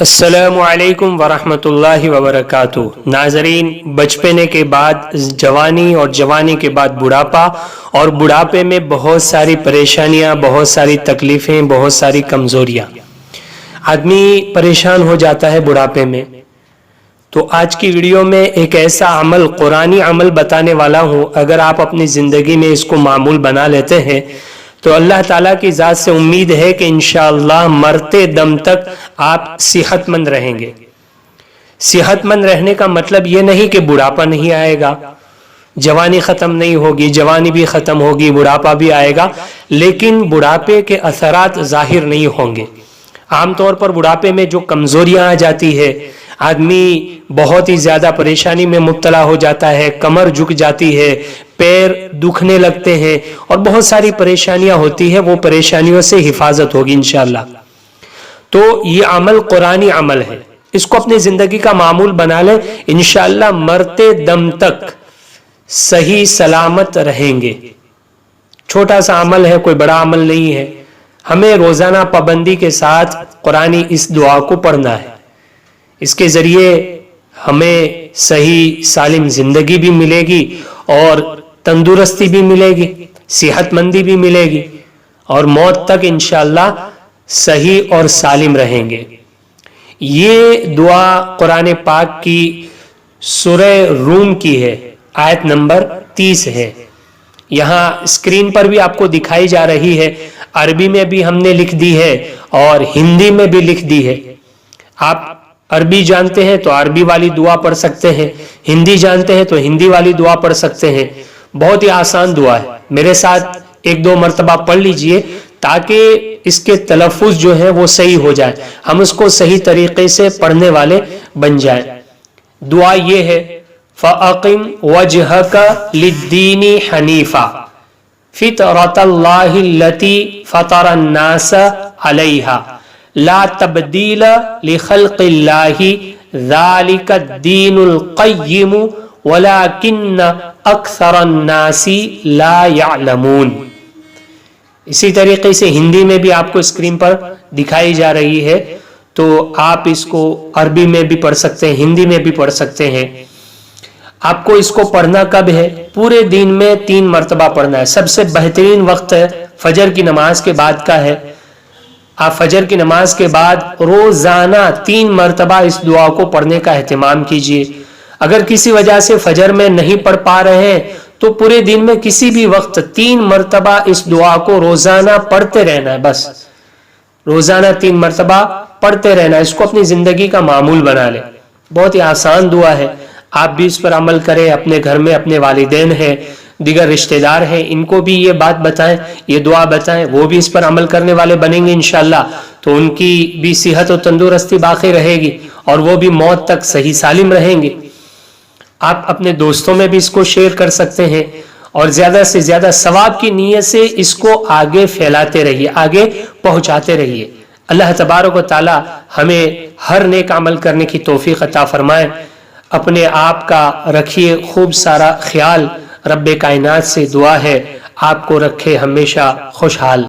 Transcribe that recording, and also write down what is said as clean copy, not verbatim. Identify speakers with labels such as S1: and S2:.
S1: अस्सलामुअलैकुम वरहमतुल्लाहि वबरकातुहू। नाजरीन, बचपने के बाद जवानी और जवानी के बाद बुढ़ापा, और बुढ़ापे में बहुत सारी परेशानियां, बहुत सारी तकलीफ़ें, बहुत सारी कमज़ोरियां, आदमी परेशान हो जाता है बुढ़ापे में। तो आज की वीडियो में एक ऐसा अमल, कुरानी अमल बताने वाला हूँ, अगर आप अपनी ज़िंदगी में इसको मामूल बना लेते हैं तो अल्लाह ताला की ज़ात से उम्मीद है कि इंशाअल्लाह मरते दम तक आप सेहतमंद रहेंगे। सेहतमंद रहने का मतलब ये नहीं कि बुढ़ापा नहीं आएगा, जवानी ख़त्म नहीं होगी, जवानी भी ख़त्म होगी, बुढ़ापा भी आएगा, लेकिन बुढ़ापे के असरात ज़ाहिर नहीं होंगे। आमतौर पर बुढ़ापे में जो कमज़ोरियाँ आ जाती है, आदमी बहुत ही ज़्यादा परेशानी में मुब्तला हो जाता है, कमर झुक जाती है, पैर दुखने लगते हैं और बहुत सारी परेशानियां होती है। वो परेशानियों से हिफाजत होगी इंशाअल्लाह। तो ये अमल कुरानी अमल है, इसको अपनी ज़िंदगी का मामूल बना ले, इंशाअल्लाह मरते दम तक सही सलामत रहेंगे। छोटा सा अमल है, कोई बड़ा अमल नहीं है। हमें रोज़ाना पाबंदी के साथ कुरानी इस दुआ को पढ़ना है। इसके ज़रिए हमें सही सालिम ज़िंदगी भी मिलेगी और तंदुरुस्ती भी मिलेगी, सेहतमंदी भी मिलेगी, और मौत तक इंशाअल्लाह सही और सालिम रहेंगे। ये दुआ कुरान पाक की सूरह रूम की है, आयत नंबर 30 है। यहाँ स्क्रीन पर भी आपको दिखाई जा रही है, अरबी में भी हमने लिख दी है और हिंदी में भी लिख दी है। आप अरबी जानते हैं तो अरबी वाली दुआ पढ़ सकते हैं, हिंदी जानते हैं तो हिंदी वाली दुआ पढ़ सकते हैं। बहुत ही आसान दुआ है, मेरे साथ एक दो मरतबा पढ़ लीजिए ताकि इसके तलफ़ुज़ जो है वो सही हो जाए, हम उसको सही तरीके से पढ़ने वाले बन जाए। दुआ ये है, फ़अक़िम वजहका लिद्दीनी हनीफ़ा फ़ितरतल्लाहिल्लती फ़तरन्नास अलैहा ला तब्दील लिखल्क़िल्लाहि ज़ालिकद्दीनुल क़य्यिम वलाकिन्न अक्सरन्नासी ला यअलमून। इसी तरीके से हिंदी में भी आपको स्क्रीन पर दिखाई जा रही है, तो आप इसको अरबी में भी पढ़ सकते हैं, हिंदी में भी पढ़ सकते हैं। आपको इसको पढ़ना कब है? पूरे दिन में 3 मरतबा पढ़ना है। सबसे बेहतरीन वक्त फजर की नमाज के बाद का है। आप फजर की नमाज के बाद रोजाना 3 मरतबा इस दुआ को पढ़ने का एहतिमाम कीजिए। अगर किसी वजह से फजर में नहीं पढ़ पा रहे हैं तो पूरे दिन में किसी भी वक्त 3 मरतबा इस दुआ को रोजाना पढ़ते रहना है। बस रोजाना 3 मरतबा पढ़ते रहना है। इसको अपनी जिंदगी का मामूल बना ले। बहुत ही आसान दुआ है, आप भी इस पर अमल करें। अपने घर में अपने वालिदैन हैं, दीगर रिश्तेदार हैं, इनको भी ये बात बताएं, ये दुआ बताएं, वो भी इस पर अमल करने वाले बनेंगे इंशाअल्लाह। तो उनकी भी सेहत और तंदुरुस्ती बाकी रहेगी और वो भी मौत तक सही सालिम रहेंगे। आप अपने दोस्तों में भी इसको शेयर कर सकते हैं और ज़्यादा से ज़्यादा सवाब की नीयत से इसको आगे फैलाते रहिए, आगे पहुँचाते रहिए। अल्लाह तबारक व तआला हमें हर नेक अमल करने की तौफीक अता फरमाए। अपने आप का रखिए खूब सारा ख्याल। रब्बे कायनात से दुआ है आपको रखे हमेशा खुशहाल।